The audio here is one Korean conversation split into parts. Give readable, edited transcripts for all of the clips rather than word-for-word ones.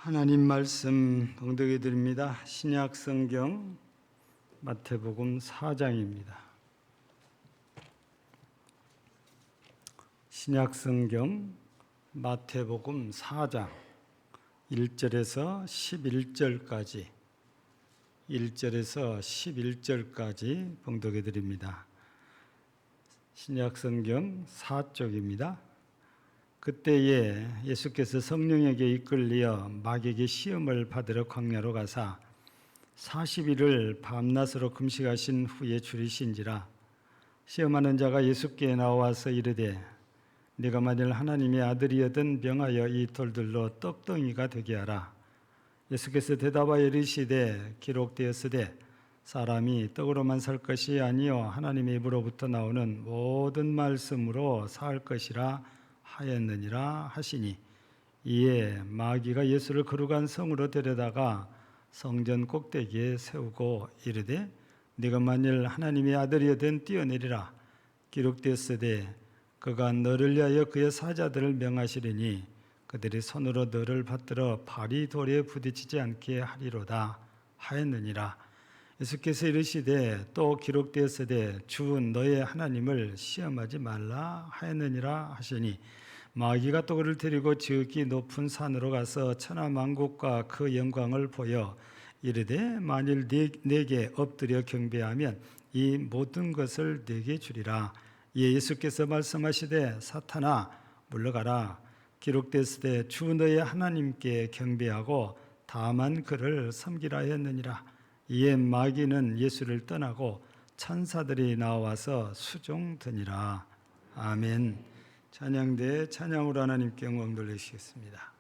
하나님 말씀 봉독해 드립니다. 신약 성경 마태복음 4장입니다. 신약 성경 마태복음 4장 1절에서 11절까지 봉독해 드립니다. 신약 성경 4쪽입니다. 그때에 예수께서 성령에게 이끌리어 마귀에게 시험을 받으러 광야로 가사 40일을 밤낮으로 금식하신 후에 줄이신지라. 시험하는 자가 예수께 나와서 이르되 네가 만일 하나님의 아들이거든 명하여 이 돌들로 떡덩이가 되게 하라. 예수께서 대답하여 이르시되 기록되었으되 사람이 떡으로만 살 것이 아니요 하나님의 입으로부터 나오는 모든 말씀으로 살 것이라 하였느니라 하시니, 이에 마귀가 예수를 거룩한 성으로 데려다가 성전 꼭대기에 세우고 이르되 네가 만일 하나님의 아들이거든 뛰어내리라. 기록되었으되 그가 너를 위하여 그의 사자들을 명하시리니 그들이 손으로 너를 받들어 발이 돌에 부딪히지 않게 하리로다 하였느니라. 예수께서 이르시되 또 기록되었으되 주 너의 하나님을 시험하지 말라 하였느니라 하시니, 마귀가 또 그를 데리고 지극히 높은 산으로 가서 천하 만국과 그 영광을 보여 이르되 만일 내게 엎드려 경배하면 이 모든 것을 내게 주리라. 이에 예수께서 말씀하시되 사탄아 물러가라. 기록되었으되 주 너의 하나님께 경배하고 다만 그를 섬기라 하였느니라. 이에 마귀는 예수를 떠나고 천사들이 나와서 수종드니라. 아멘. 찬양대에 찬양으로 하나님께 영광 돌리시겠습니다.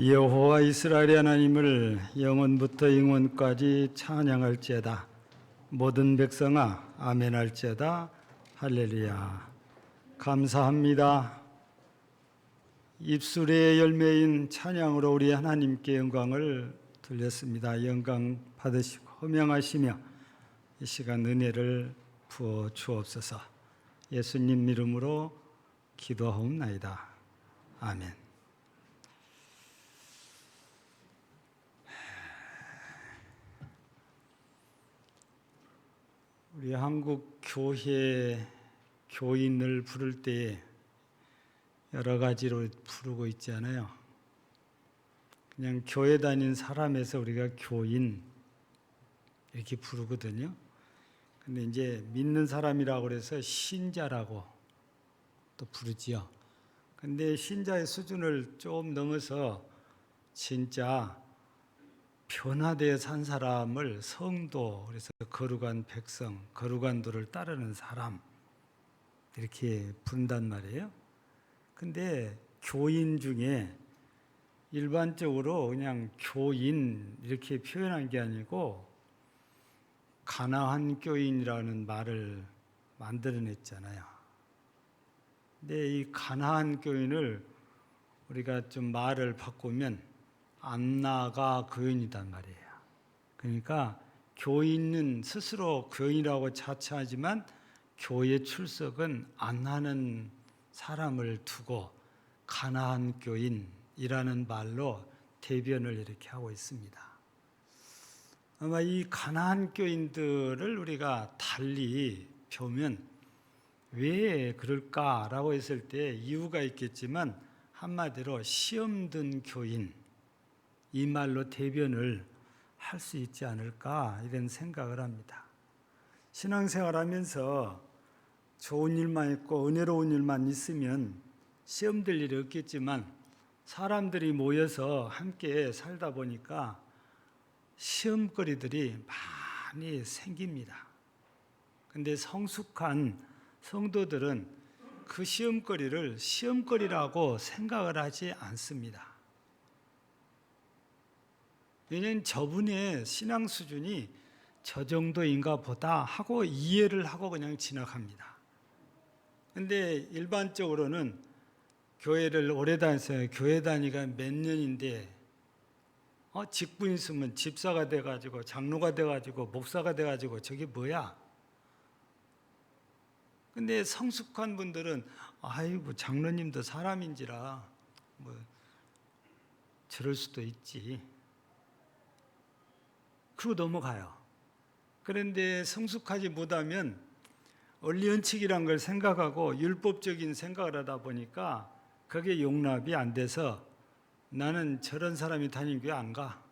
여호와 이스라엘의 하나님을 영원부터 영원까지 찬양할지어다. 모든 백성아 아멘할지어다. 할렐루야. 감사합니다. 입술의 열매인 찬양으로 우리 하나님께 영광을 돌렸습니다. 영광 받으시고 허명하시며 이 시간 은혜를 부어 주옵소서. 예수님 이름으로 기도하옵나이다. 아멘. 우리 한국 교회 교인을 부를 때 여러 가지로 부르고 있잖아요. 그냥 교회 다닌 사람에서 우리가 교인 이렇게 부르거든요. 근데 이제 믿는 사람이라고 해서 신자라고 또 부르지요. 근데 신자의 수준을 좀 넘어서 진짜 변화되어 산 사람을 성도, 그래서 거룩한 백성, 거룩한 도를 따르는 사람 이렇게 부른단 말이에요. 근데 교인 중에 일반적으로 그냥 교인 이렇게 표현한 게 아니고 가나안 교인이라는 말을 만들어냈잖아요. 근데 이 가나안 교인을 우리가 좀 말을 바꾸면 안나가 교인이단 말이에요. 그러니까 교인은 스스로 교인이라고 자처하지만 교회 출석은 안 하는 사람을 두고 가나안 교인이라는 말로 대변을 이렇게 하고 있습니다. 아마 이 가나안 교인들을 우리가 달리 보면 왜 그럴까라고 했을 때 이유가 있겠지만 한마디로 시험 든 교인, 이 말로 대변을 할 수 있지 않을까 이런 생각을 합니다. 신앙생활하면서 좋은 일만 있고 은혜로운 일만 있으면 시험 될 일이 없겠지만 사람들이 모여서 함께 살다 보니까 시험거리들이 많이 생깁니다. 근데 성숙한 성도들은 그 시험거리를 시험거리라고 생각을 하지 않습니다. 왜냐하면 저분의 신앙 수준이 저 정도인가 보다 하고 이해를 하고 그냥 지나갑니다. 그런데 일반적으로는 교회를 오래 다녔어요. 교회 다니가 몇 년인데 직분 있으면 집사가 돼가지고 장로가 돼가지고 목사가 돼가지고 저게 뭐야? 근데 성숙한 분들은 아이고 장로님도 사람인지라 뭐 저럴 수도 있지. 그러고 넘어가요. 그런데 성숙하지 못하면 원리원칙이란 걸 생각하고 율법적인 생각을 하다 보니까 그게 용납이 안 돼서 나는 저런 사람이 다닌 교회 안 가.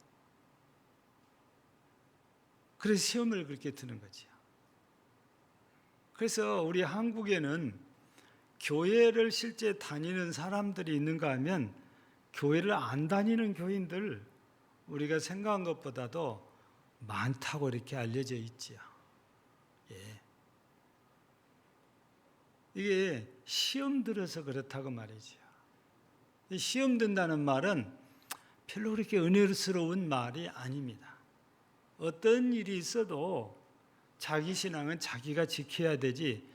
그래서 시험을 그렇게 드는 거죠. 그래서 우리 한국에는 교회를 실제 다니는 사람들이 있는가 하면 교회를 안 다니는 교인들 우리가 생각한 것보다도 많다고 이렇게 알려져 있지요. 예. 이게 시험 들어서 그렇다고 말이죠. 시험 든다는 말은 별로 그렇게 은혜스러운 말이 아닙니다. 어떤 일이 있어도 자기 신앙은 자기가 지켜야 되지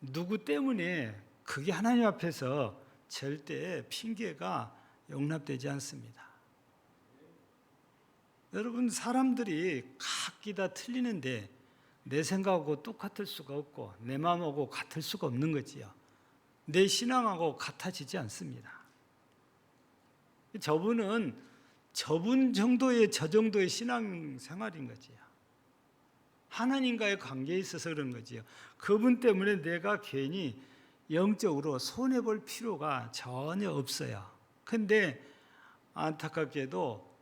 누구 때문에 그게 하나님 앞에서 절대 핑계가 용납되지 않습니다. 여러분 사람들이 각기 다 틀리는데 내 생각하고 똑같을 수가 없고 내 마음하고 같을 수가 없는 거지요. 내 신앙하고 같아지지 않습니다. 저분은 저분 정도의 저 정도의 신앙생활인 거지요. 하나님과의 관계에 있어서 그런 거지요. 그분 때문에 내가 괜히 영적으로 손해볼 필요가 전혀 없어요. 근데 안타깝게도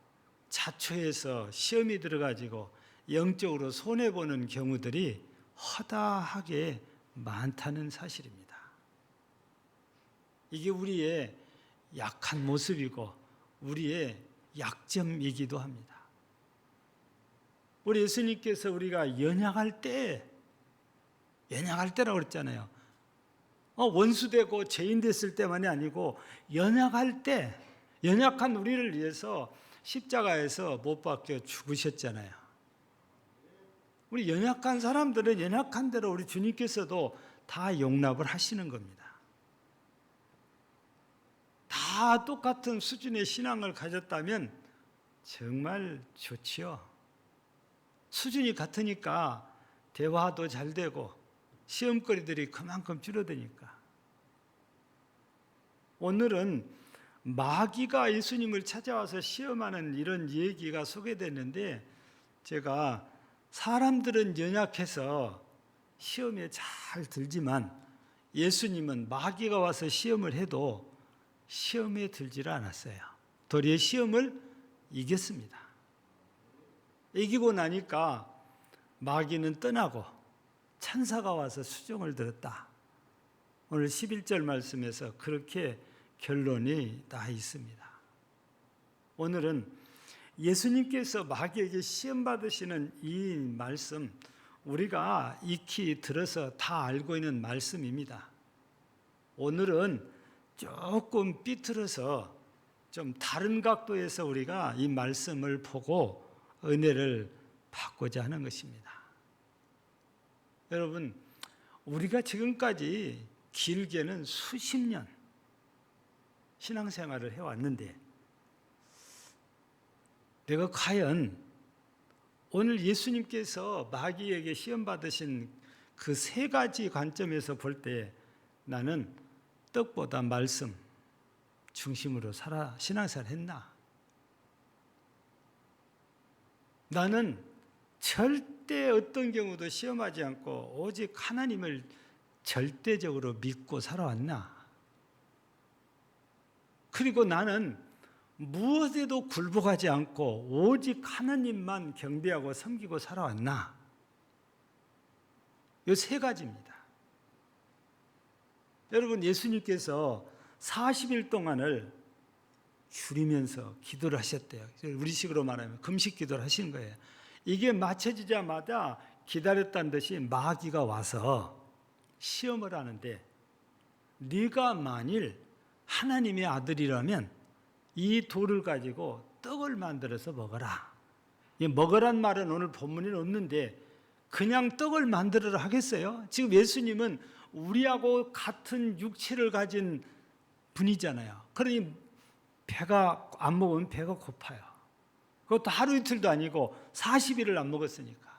자초해서 시험이 들어가지고 영적으로 손해보는 경우들이 허다하게 많다는 사실입니다. 이게 우리의 약한 모습이고 우리의 약점이기도 합니다. 우리 예수님께서 우리가 연약할 때라고 그랬잖아요. 원수되고 죄인 됐을 때만이 아니고 연약할 때 연약한 우리를 위해서 십자가에서 못 박혀 죽으셨잖아요. 우리 연약한 사람들은 연약한 대로 우리 주님께서도 다 용납을 하시는 겁니다. 다 똑같은 수준의 신앙을 가졌다면 정말 좋지요. 수준이 같으니까 대화도 잘 되고 시험거리들이 그만큼 줄어드니까. 오늘은 마귀가 예수님을 찾아와서 시험하는 이런 얘기가 소개됐는데, 제가 사람들은 연약해서 시험에 잘 들지만 예수님은 마귀가 와서 시험을 해도 시험에 들지를 않았어요. 도리어 시험을 이겼습니다. 이기고 나니까 마귀는 떠나고 천사가 와서 수종을 들었다. 오늘 11절 말씀에서 그렇게 결론이 나 있습니다. 오늘은 예수님께서 마귀에게 시험 받으시는 이 말씀, 우리가 익히 들어서 다 알고 있는 말씀입니다. 오늘은 조금 삐뚤어서 좀 다른 각도에서 우리가 이 말씀을 보고 은혜를 받고자 하는 것입니다. 여러분, 우리가 지금까지 길게는 수십 년 신앙생활을 해왔는데, 내가 과연 오늘 예수님께서 마귀에게 시험 받으신 그 세 가지 관점에서 볼 때 나는 떡보다 말씀 중심으로 신앙생활을 했나? 나는 절대 어떤 경우도 시험하지 않고 오직 하나님을 절대적으로 믿고 살아왔나? 그리고 나는 무엇에도 굴복하지 않고 오직 하나님만 경배하고 섬기고 살아왔나? 이 세 가지입니다. 여러분, 예수님께서 40일 동안을 줄이면서 기도를 하셨대요. 우리식으로 말하면 금식 기도를 하신 거예요. 이게 맞춰지자마자 기다렸다는 듯이 마귀가 와서 시험을 하는데, 네가 만일 하나님의 아들이라면 이 돌을 가지고 떡을 만들어서 먹어라. 이 먹으란 말은 오늘 본문에는 없는데 그냥 떡을 만들어라 하겠어요? 지금 예수님은 우리하고 같은 육체를 가진 분이잖아요. 그러니 배가 안 먹으면 배가 고파요. 그것도 하루 이틀도 아니고 40일을 안 먹었으니까.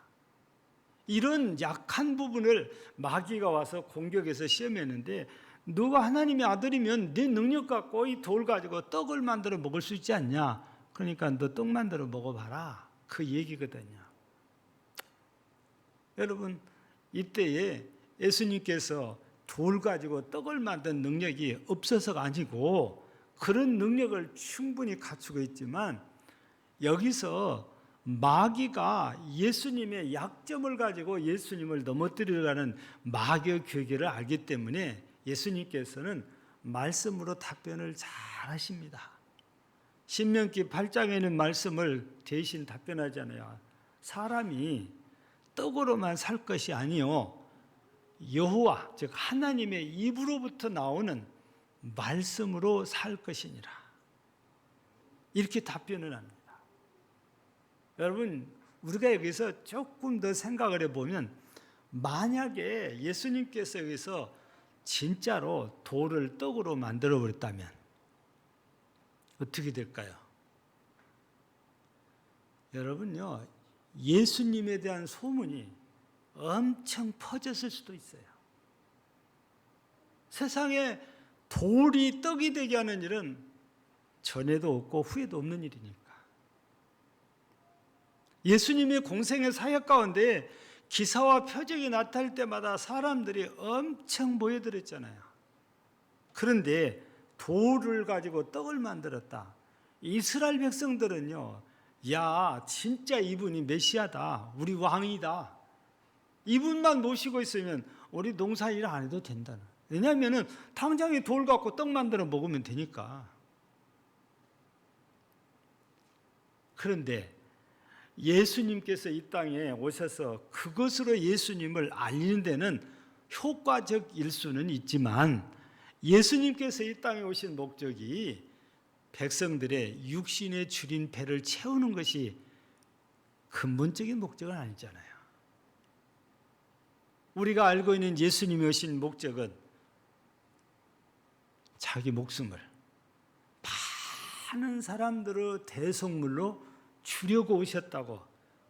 이런 약한 부분을 마귀가 와서 공격해서 시험했는데, 너가 하나님의 아들이면 네 능력 갖고 이 돌 가지고 떡을 만들어 먹을 수 있지 않냐? 그러니까 너 떡 만들어 먹어봐라. 그 얘기거든요. 여러분, 이때에 예수님께서 돌 가지고 떡을 만든 능력이 없어서가 아니고 그런 능력을 충분히 갖추고 있지만, 여기서 마귀가 예수님의 약점을 가지고 예수님을 넘어뜨리려는 마귀의 괴계를 알기 때문에 예수님께서는 말씀으로 답변을 잘 하십니다. 신명기 8장에는 말씀을 대신 답변하잖아요. 사람이 떡으로만 살 것이 아니요 여호와 즉 하나님의 입으로부터 나오는 말씀으로 살 것이니라. 이렇게 답변을 합니다. 여러분, 우리가 여기서 조금 더 생각을 해보면, 만약에 예수님께서 여기서 진짜로 돌을 떡으로 만들어 버렸다면 어떻게 될까요? 여러분요, 예수님에 대한 소문이 엄청 퍼졌을 수도 있어요. 세상에 돌이 떡이 되게 하는 일은 전에도 없고 후에도 없는 일이니까. 예수님의 공생의 사역 가운데 기사와 표적이 나타날 때마다 사람들이 엄청 모여들었잖아요. 그런데 돌을 가지고 떡을 만들었다. 이스라엘 백성들은요, 야, 진짜 이분이 메시아다, 우리 왕이다, 이분만 모시고 있으면 우리 농사 일 안 해도 된다는. 왜냐하면 당장에 돌 갖고 떡 만들어 먹으면 되니까. 그런데 예수님께서 이 땅에 오셔서 그것으로 예수님을 알리는 데는 효과적일 수는 있지만, 예수님께서 이 땅에 오신 목적이 백성들의 육신에 줄인 배를 채우는 것이 근본적인 목적은 아니잖아요. 우리가 알고 있는 예수님이 오신 목적은 자기 목숨을 많은 사람들을 대속물로 주려고 오셨다고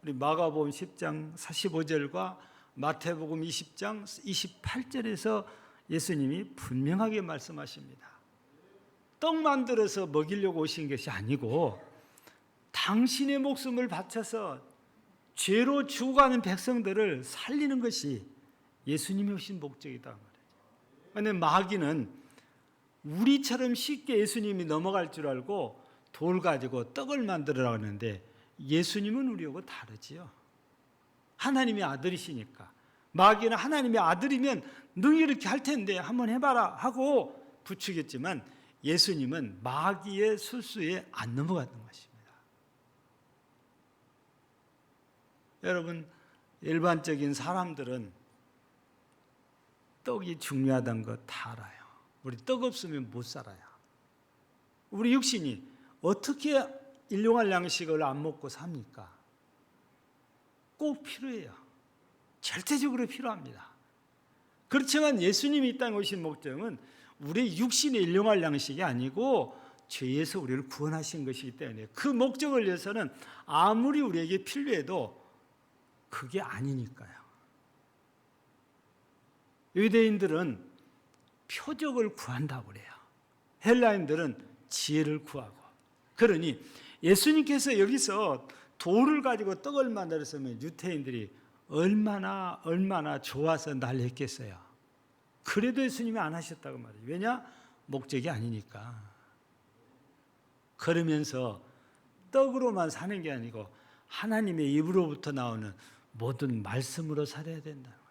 우리 마가복음 10장 45절과 마태복음 20장 28절에서 예수님이 분명하게 말씀하십니다. 떡 만들어서 먹이려고 오신 것이 아니고 당신의 목숨을 바쳐서 죄로 죽어가는 백성들을 살리는 것이 예수님이 오신 목적이다. 그런데 마귀는 우리처럼 쉽게 예수님이 넘어갈 줄 알고 돌 가지고 떡을 만들으라고 하는데 예수님은 우리하고 다르지요. 하나님의 아들이시니까. 마귀는 하나님의 아들이면 능히 이렇게 할 텐데 한번 해봐라 하고 부추겼지만 예수님은 마귀의 술수에 안 넘어갔던 것입니다. 여러분, 일반적인 사람들은 떡이 중요하다는 거 다 알아요. 우리 떡 없으면 못 살아요. 우리 육신이 어떻게 일용할 양식을 안 먹고 삽니까? 꼭 필요해요. 절대적으로 필요합니다. 그렇지만 예수님이 이 땅에 오신 목적은 우리 육신의 일용할 양식이 아니고 죄에서 우리를 구원하신 것이기 때문에 그 목적을 위해서는 아무리 우리에게 필요해도 그게 아니니까요. 유대인들은 표적을 구한다고 그래요. 헬라인들은 지혜를 구하고. 그러니 예수님께서 여기서 돌을 가지고 떡을 만들었으면 유대인들이 얼마나 좋아서 난리했겠어요. 그래도 예수님이 안 하셨다고 말이에요. 왜냐? 목적이 아니니까. 그러면서 떡으로만 사는 게 아니고 하나님의 입으로부터 나오는 모든 말씀으로 살아야 된다는 거죠.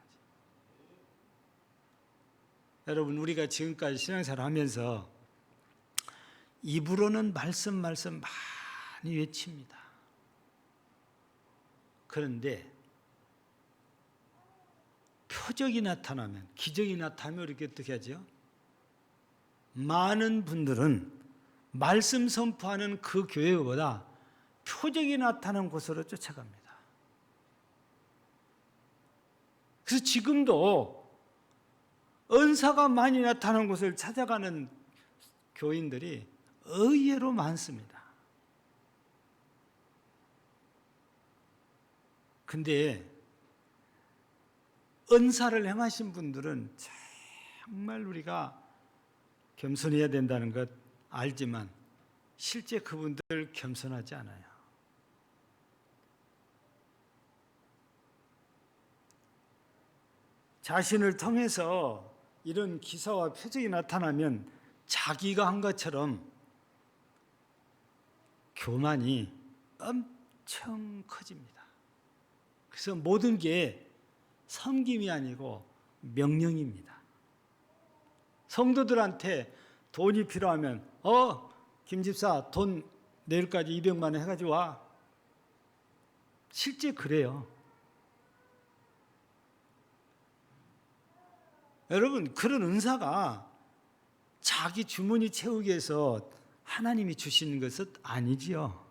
여러분, 우리가 지금까지 신앙생활을 하면서 입으로는 말씀 많이 외칩니다. 그런데 표적이 나타나면, 기적이 나타나면 이렇게 어떻게 하죠? 많은 분들은 말씀 선포하는 그 교회보다 표적이 나타나는 곳으로 쫓아갑니다. 그래서 지금도 은사가 많이 나타나는 곳을 찾아가는 교인들이 의외로 많습니다. 근데 은사를 행하신 분들은 정말 우리가 겸손해야 된다는 것 알지만 실제 그분들 겸손하지 않아요. 자신을 통해서 이런 기사와 표적이 나타나면 자기가 한 것처럼 교만이 엄청 커집니다. 그래서 모든 게 섬김이 아니고 명령입니다. 성도들한테 돈이 필요하면 김 집사 돈 내일까지 200만 원 해가지고 와. 실제 그래요. 여러분, 그런 은사가 자기 주머니 채우기 위해서 하나님이 주시는 것은 아니지요.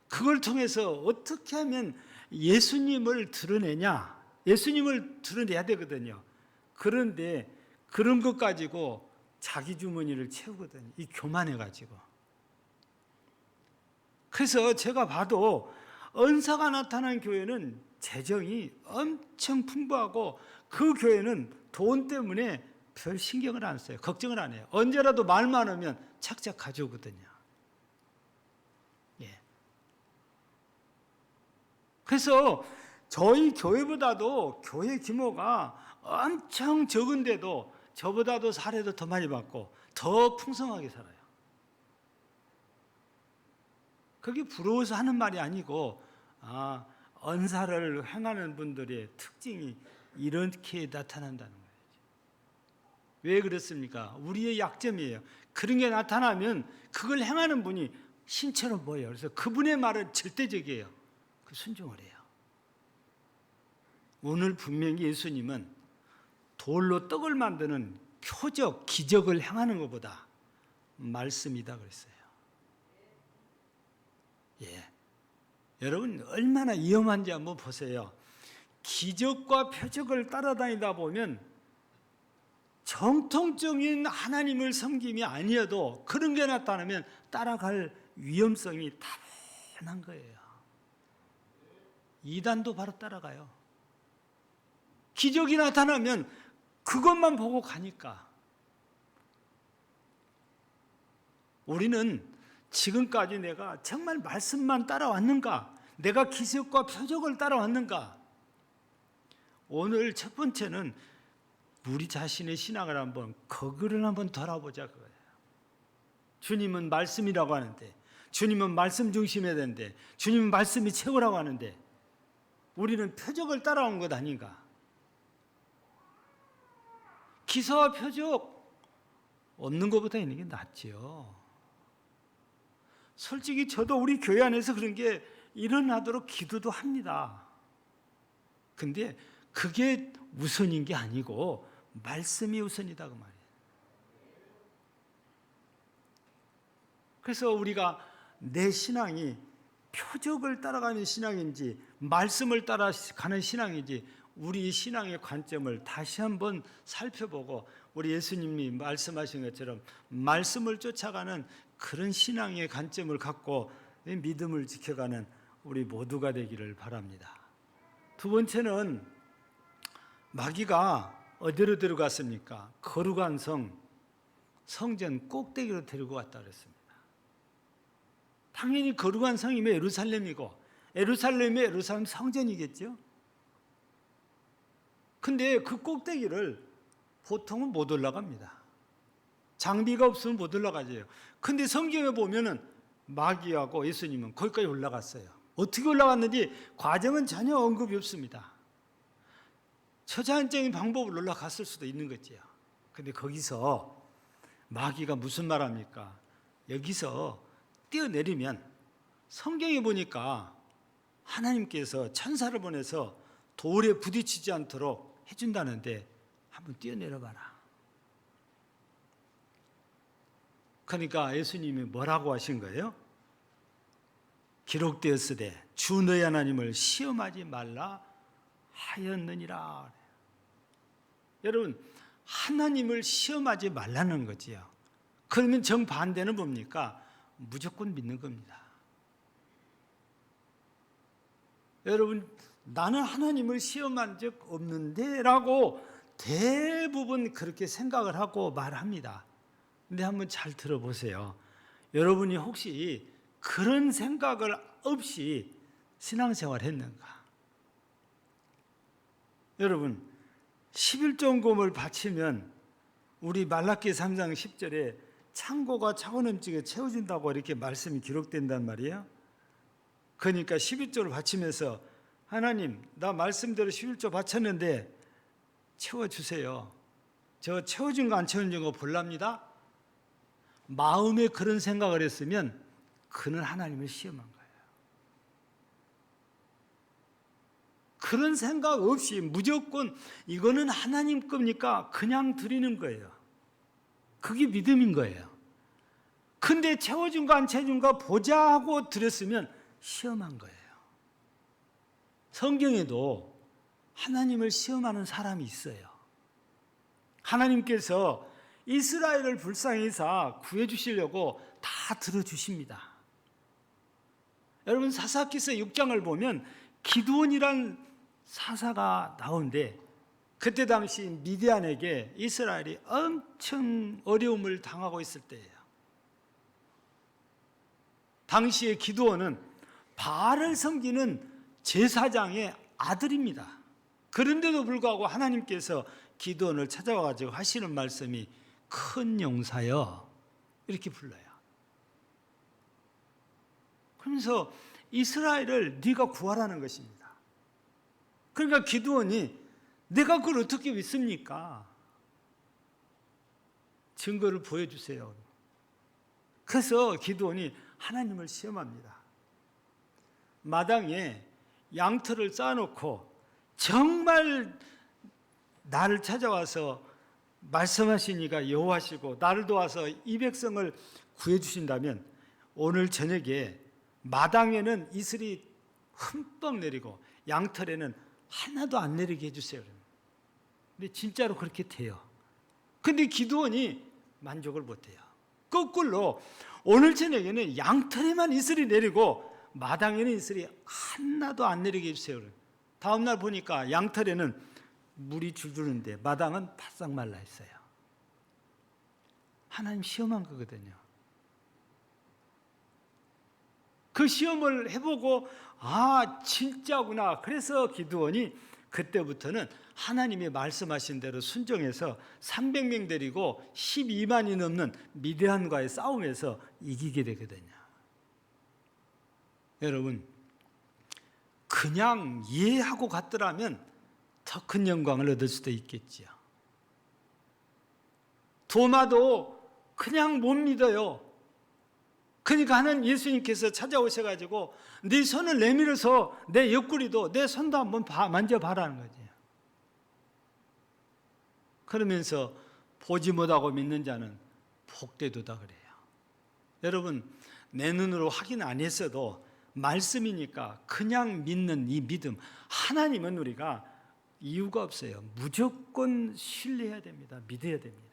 그걸 통해서 어떻게 하면 예수님을 드러내냐? 예수님을 드러내야 되거든요. 그런데 그런 것 가지고 자기 주머니를 채우거든요. 이 교만해가지고. 그래서 제가 봐도 은사가 나타난 교회는 재정이 엄청 풍부하고 그 교회는 돈 때문에 별 신경을 안 써요. 걱정을 안 해요. 언제라도 말만 하면 착착 가져오거든요. 예. 그래서 저희 교회보다도 교회 규모가 엄청 적은데도 저보다도 사례도 더 많이 받고 더 풍성하게 살아요. 그게 부러워서 하는 말이 아니고 은사를 행하는 분들의 특징이 이렇게 나타난다는 거예요. 왜 그렇습니까? 우리의 약점이에요. 그런 게 나타나면 그걸 행하는 분이 신처럼 보여요. 그래서 그분의 말은 절대적이에요. 그 순종을 해요. 오늘 분명히 예수님은 돌로 떡을 만드는 표적, 기적을 행하는 것보다 말씀이다 그랬어요. 예. 여러분 얼마나 위험한지 한번 보세요. 기적과 표적을 따라다니다 보면 정통적인 하나님을 섬김이 아니어도 그런 게 나타나면 따라갈 위험성이 다분한 거예요. 이단도 바로 따라가요. 기적이 나타나면 그것만 보고 가니까. 우리는 지금까지 내가 정말 말씀만 따라왔는가? 내가 기적과 표적을 따라왔는가? 오늘 첫 번째는 우리 자신의 신앙을 한번 거울을 한번 돌아보자 그거예요. 주님은 말씀이라고 하는데, 주님은 말씀 중심해야 되는데, 주님은 말씀이 최고라고 하는데 우리는 표적을 따라온 것 아닌가? 기사와 표적 없는 것보다 있는 게 낫지요. 솔직히 저도 우리 교회 안에서 그런 게 일어나도록 기도도 합니다. 근데 그게 우선인 게 아니고 말씀이 우선이다 그 말이에요. 그래서 우리가 내 신앙이 표적을 따라가는 신앙인지 말씀을 따라가는 신앙인지 우리 신앙의 관점을 다시 한번 살펴보고 우리 예수님이 말씀하신 것처럼 말씀을 쫓아가는 그런 신앙의 관점을 갖고 믿음을 지켜가는 우리 모두가 되기를 바랍니다. 두 번째는 마귀가 어디로 데려갔습니까? 거룩한 성전 꼭대기로 데리고 갔다 그랬습니다. 당연히 거룩한 성이면 예루살렘이고 예루살렘이 예루살렘 성전이겠죠. 근데 그 꼭대기를 보통은 못 올라갑니다. 장비가 없으면 못 올라가죠. 근데 성경에 보면은 마귀하고 예수님은 거기까지 올라갔어요. 어떻게 올라갔는지 과정은 전혀 언급이 없습니다. 초자연적인 방법으로 올라갔을 수도 있는 거지요. 근데 거기서 마귀가 무슨 말 합니까? 여기서 뛰어내리면 성경에 보니까 하나님께서 천사를 보내서 돌에 부딪히지 않도록 해준다는데 한번 뛰어내려봐라. 그러니까 예수님이 뭐라고 하신 거예요? 기록되었으되 주 너희 하나님을 시험하지 말라 하였느니라. 여러분 하나님을 시험하지 말라는 거지요. 그러면 정반대는 뭡니까? 무조건 믿는 겁니다. 여러분 나는 하나님을 시험한 적 없는데 라고 대부분 그렇게 생각을 하고 말합니다. 근데 한번 잘 들어보세요. 여러분이 혹시 그런 생각을 없이 신앙생활 했는가? 여러분 11조금을 바치면 우리 말라기 3장 10절에 창고가 차고 넘치게 채워준다고 이렇게 말씀이 기록된단 말이에요. 그러니까 11조를 바치면서 하나님 나 말씀대로 11조 바쳤는데 채워주세요. 저 채워준 거 안 채워준 거 볼랍니다. 마음에 그런 생각을 했으면 그는 하나님을 시험한 거예요. 그런 생각 없이 무조건 이거는 하나님 겁니까? 그냥 드리는 거예요. 그게 믿음인 거예요. 근데 채워준 거 안 채워준 거 보자 하고 드렸으면 시험한 거예요. 성경에도 하나님을 시험하는 사람이 있어요. 하나님께서 이스라엘을 불쌍히 여사 구해주시려고 다 들어주십니다. 여러분 사사기서 6장을 보면 기드온이란 사사가 나오는데 그때 당시 미디안에게 이스라엘이 엄청 어려움을 당하고 있을 때예요. 당시에 기드온은 바알을 섬기는 제사장의 아들입니다. 그런데도 불구하고 하나님께서 기드온을 찾아와가지고 하시는 말씀이 큰 용사여 이렇게 불러요. 그러면서 이스라엘을 네가 구하라는 것입니다. 그러니까 기드온이 내가 그걸 어떻게 믿습니까? 증거를 보여주세요. 그래서 기드온이 하나님을 시험합니다. 마당에 양털을 쌓아놓고 정말 나를 찾아와서 말씀하시니까 여호와시고 나를 도와서 이 백성을 구해주신다면 오늘 저녁에 마당에는 이슬이 흠뻑 내리고 양털에는 하나도 안 내리게 해주세요. 근데 진짜로 그렇게 돼요. 근데 기드온이 만족을 못해요. 거꾸로 오늘 저녁에는 양털에만 이슬이 내리고 마당에는 이슬이 하나도 안 내리게 해주세요. 다음 날 보니까 양털에는 물이 줄줄 흐르는데 마당은 바싹 말라 있어요. 하나님 시험한 거거든요. 그 시험을 해보고 진짜구나. 그래서 기드온이 그때부터는 하나님이 말씀하신 대로 순종해서 300명 데리고 12만이 넘는 미디안과의 싸움에서 이기게 되거든요. 여러분, 그냥 이해하고 갔더라면 더 큰 영광을 얻을 수도 있겠지요. 도마도 그냥 못 믿어요. 그러니까 하나님 예수님께서 찾아오셔가지고 네 손을 내밀어서 내 옆구리도 내 손도 한번 만져봐라는 거지. 그러면서 보지 못하고 믿는 자는 복되도다 그래요. 여러분, 내 눈으로 확인 안 했어도 말씀이니까 그냥 믿는 이 믿음, 하나님은 우리가 이유가 없어요. 무조건 신뢰해야 됩니다. 믿어야 됩니다.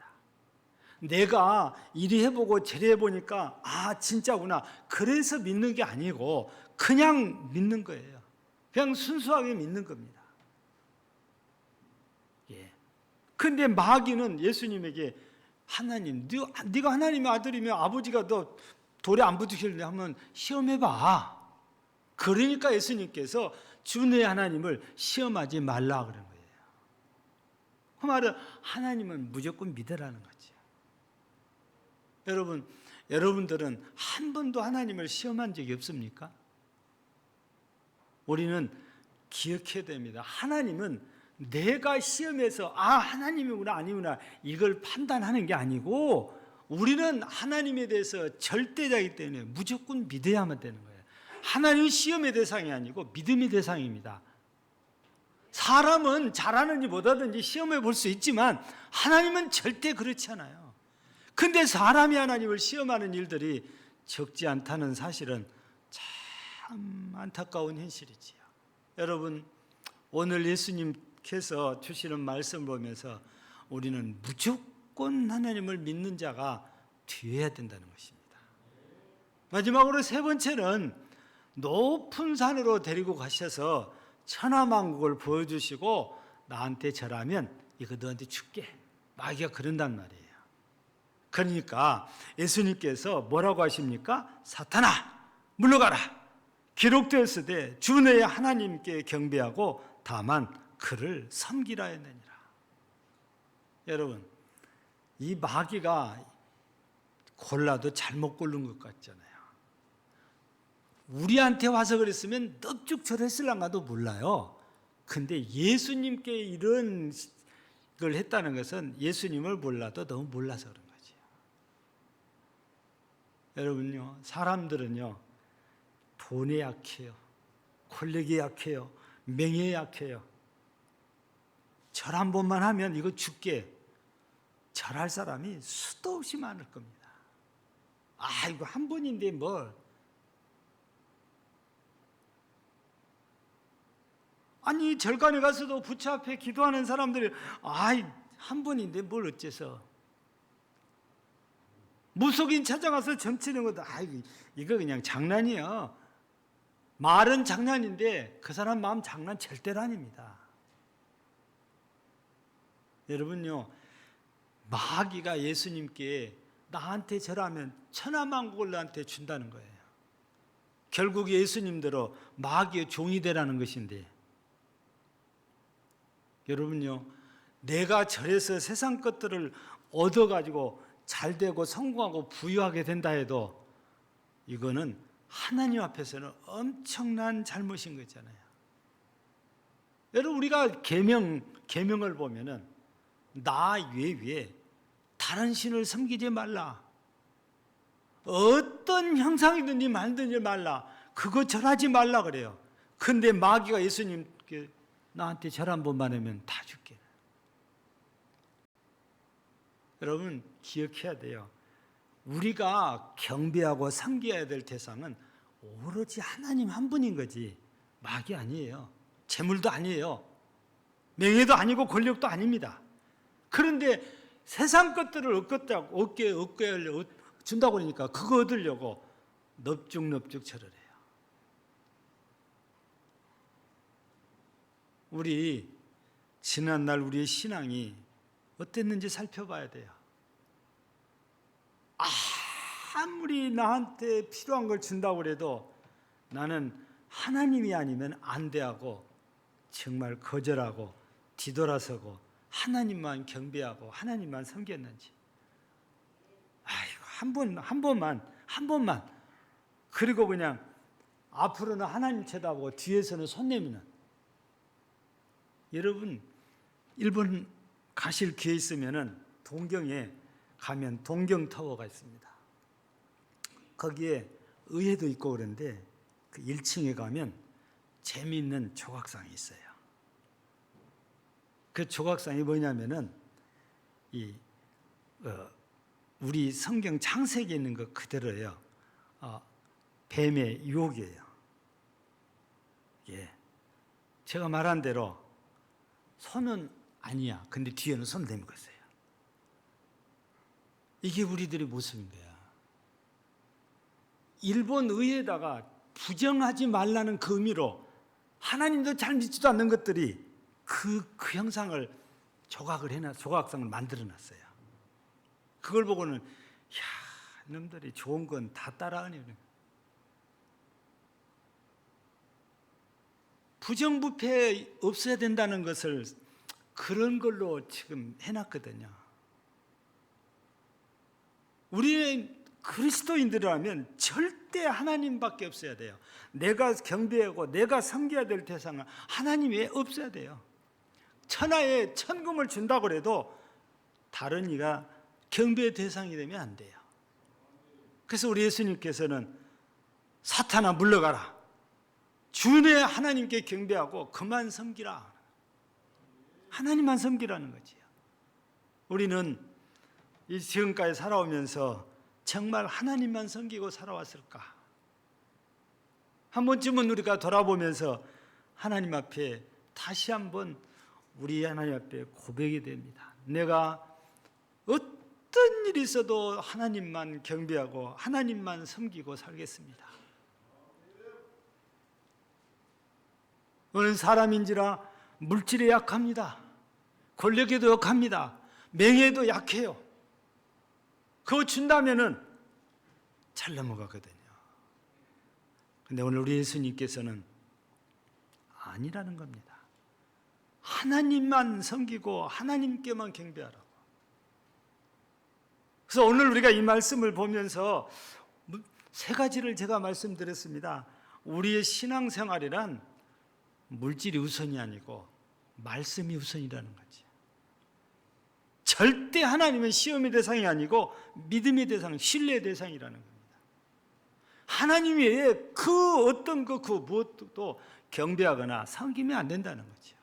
내가 이리 해보고 저리 해보니까 진짜구나. 그래서 믿는 게 아니고 그냥 믿는 거예요. 그냥 순수하게 믿는 겁니다. 근데 마귀는 예수님에게 하나님, 네가 하나님의 아들이면 아버지가 너 돌에 안 부딪힐래 하면 시험해봐. 그러니까 예수님께서 주의 하나님을 시험하지 말라 그런 거예요. 그 말은 하나님은 무조건 믿으라는 거죠. 여러분들은 한 번도 하나님을 시험한 적이 없습니까? 우리는 기억해야 됩니다. 하나님은 내가 시험해서 하나님이구나 아니구나 이걸 판단하는 게 아니고 우리는 하나님에 대해서 절대자이기 때문에 무조건 믿어야만 되는 거예요. 하나님은 시험의 대상이 아니고 믿음의 대상입니다. 사람은 잘하는지 못하든지 시험해 볼 수 있지만 하나님은 절대 그렇지 않아요. 근데 사람이 하나님을 시험하는 일들이 적지 않다는 사실은 참 안타까운 현실이지요. 여러분, 오늘 예수님께서 주시는 말씀을 보면서 우리는 무조건 하나님을 믿는 자가 되어야 된다는 것입니다. 마지막으로 세 번째는 높은 산으로 데리고 가셔서 천하만국을 보여주시고 나한테 절하면 이거 너한테 줄게. 마귀가 그런단 말이에요. 그러니까 예수님께서 뭐라고 하십니까? 사탄아 물러가라. 기록되었으되 주 너의 하나님께 경배하고 다만 그를 섬기라 했느니라. 여러분, 이 마귀가 골라도 잘못 고른 것 같잖아요. 우리한테 와서 그랬으면 넙죽 절했을랑가도 몰라요. 근데 예수님께 이런 걸 했다는 것은 예수님을 몰라도 너무 몰라서 그런 거죠. 여러분요, 사람들은요 돈에 약해요, 권력에 약해요, 명예에 약해요. 절 한 번만 하면 이거 줄게. 절할 사람이 수도 없이 많을 겁니다. 이거 한 번인데 뭘. 아니 절간에 가서도 부처 앞에 기도하는 사람들이 한 번인데 뭘 어째서. 무속인 찾아가서 점치는 것도 이거 그냥 장난이에요. 말은 장난인데 그 사람 마음 장난 절대로 아닙니다. 여러분요, 마귀가 예수님께 나한테 절하면 천하만국을 나한테 준다는 거예요. 결국 예수님대로 마귀의 종이 되라는 것인데, 여러분요, 내가 절해서 세상 것들을 얻어가지고 잘되고 성공하고 부유하게 된다 해도 이거는 하나님 앞에서는 엄청난 잘못인 거잖아요. 여러분, 우리가 계명을 보면은 나 외에 다른 신을 섬기지 말라. 어떤 형상이든지 만들지 말라. 그거 절하지 말라 그래요. 근데 마귀가 예수님께 나한테 절 한 번만 하면 다 줄게. 여러분 기억해야 돼요. 우리가 경배하고 섬겨야 될 대상은 오로지 하나님 한 분인 거지 막이 아니에요. 재물도 아니에요. 명예도 아니고 권력도 아닙니다. 그런데 세상 것들을 얻게 준다고 그러니까 그거 얻으려고 넙죽넙죽 절을 해요. 우리 지난날 우리의 신앙이 어땠는지 살펴봐야 돼요. 아무리 나한테 필요한 걸 준다고 해도 나는 하나님이 아니면 안 돼 하고 정말 거절하고 뒤돌아서고 하나님만 경배하고 하나님만 섬겼는지. 아이고, 한 번만 그리고 그냥 앞으로는 하나님 쳐다보고 뒤에서는 손 내미는. 여러분 일본 가실 기회 있으면은 동경에 가면 동경타워가 있습니다. 거기에 의회도 있고 그런데 그 1층에 가면 재미있는 조각상이 있어요. 그 조각상이 뭐냐면은 우리 성경 창세기에 있는 것 그대로예요. 뱀의 유혹이에요. 예, 제가 말한 대로 손은 아니야. 근데 뒤에는 손을 대는 거예요. 이게 우리들의 모습인 거야. 일본 의회에다가 부정하지 말라는 그 의미로 하나님도 잘 믿지도 않는 것들이 그 형상을 조각상을 만들어놨어요. 그걸 보고는 놈들이 좋은 건 다 따라하네. 부정부패 없어야 된다는 것을 그런 걸로 지금 해놨거든요. 우리는 그리스도인들이라면 절대 하나님밖에 없어야 돼요. 내가 경배하고 내가 섬겨야 될 대상은 하나님이 없어야 돼요. 천하에 천금을 준다고 해도 다른 이가 경배의 대상이 되면 안 돼요. 그래서 우리 예수님께서는 사탄아 물러가라. 주내 하나님께 경배하고 그만 섬기라. 하나님만 섬기라는 거지요. 우리는 이 지금까지 살아오면서 정말 하나님만 섬기고 살아왔을까? 한 번쯤은 우리가 돌아보면서 하나님 앞에 다시 한번 우리 하나님 앞에 고백이 됩니다. 내가 어떤 일이 있어도 하나님만 경배하고 하나님만 섬기고 살겠습니다. 너는 사람인지라 물질에 약합니다. 권력에도 약합니다. 명예에도 약해요. 그거 준다면은 잘 넘어가거든요. 근데 오늘 우리 예수님께서는 아니라는 겁니다. 하나님만 섬기고 하나님께만 경배하라고. 그래서 오늘 우리가 이 말씀을 보면서 세 가지를 제가 말씀드렸습니다. 우리의 신앙생활이란 물질이 우선이 아니고 말씀이 우선이라는 거지. 절대 하나님은 시험의 대상이 아니고 믿음의 대상, 신뢰의 대상이라는 겁니다. 하나님 외에 그 어떤 그 무엇도 경배하거나 섬기면 안 된다는 거죠.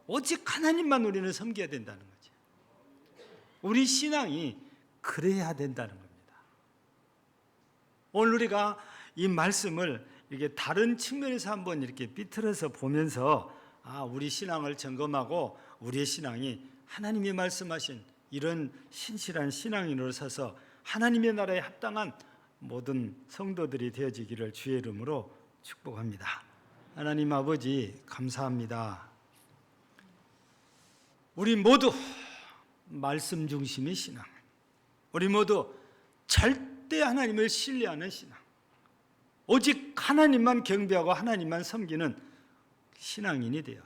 오직 하나님만 우리는 섬겨야 된다는 거죠. 우리 신앙이 그래야 된다는 겁니다. 오늘 우리가 이 말씀을 이렇게 다른 측면에서 한번 이렇게 비틀어서 보면서 우리 신앙을 점검하고 우리의 신앙이 하나님이 말씀하신 이런 신실한 신앙인으로 서서 하나님의 나라에 합당한 모든 성도들이 되어지기를 주의 이름으로 축복합니다. 하나님 아버지 감사합니다. 우리 모두 말씀 중심의 신앙, 우리 모두 절대 하나님을 신뢰하는 신앙, 오직 하나님만 경배하고 하나님만 섬기는 신앙인이 되어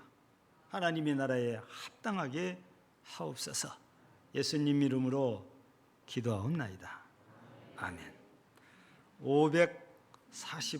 하나님의 나라에 합당하게 하옵소서. 예수님 이름으로 기도하옵나이다. 아멘. 545